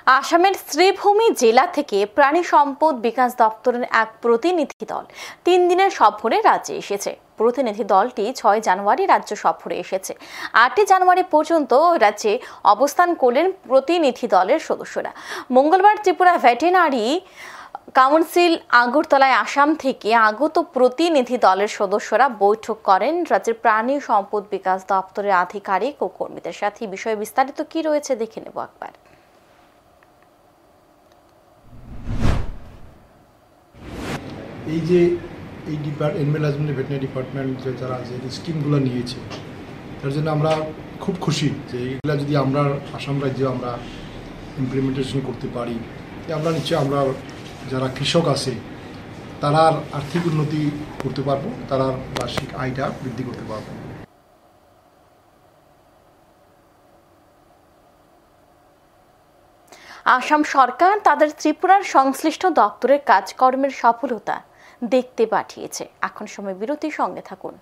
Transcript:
আসামের শ্রীভূমি জেলা থেকে প্রাণী সম্পদ বিকাশ দপ্তরের এক প্রতিনিধি দল 3 দিনের সফরে রাজ্যে এসেছে। প্রতিনিধি দলটি 6 জানুয়ারি রাজ্য সফরে এসেছে। 8 জানুয়ারি পর্যন্ত রাজ্যে অবস্থান করলেন প্রতিনিধি দলের সদস্যরা। মঙ্গলবার ত্রিপুরা ভেটেরিনারি কাউন্সিল আগরতলায় আসাম থেকে আগত প্রতিনিধি দলের সদস্যরা বৈঠক করেন রাজ্যের প্রাণী সম্পদ বিকাশ দপ্তরের আধিকারিক ও কর্মীদের সাথে। বিষয়ে বিস্তারিত কি রয়েছে দেখে নেব একবার। এই যে এই অ্যানিম্যাল হাজবেন্ডারি ভেটেরিনারি ডিপার্টমেন্ট যারা যে স্কিমগুলো নিয়েছে তার জন্য আমরা খুব খুশি যে এইগুলা যদি আমরা আসাম রাজ্যে আমরা ইমপ্লিমেন্টেশন করতে পারি, আমরা নিশ্চয়ই আমরা যারা কৃষক আছে তারার আর্থিক উন্নতি করতে পারবো, তারার বার্ষিক আয়টা বৃদ্ধি করতে পারবো। আসাম সরকার তাদের ত্রিপুরার সংশ্লিষ্ট দপ্তরের কাজকর্মের সফলতা দেখতে পাঠিয়েছে। এখন সময় বিরতি, সঙ্গে থাকুন।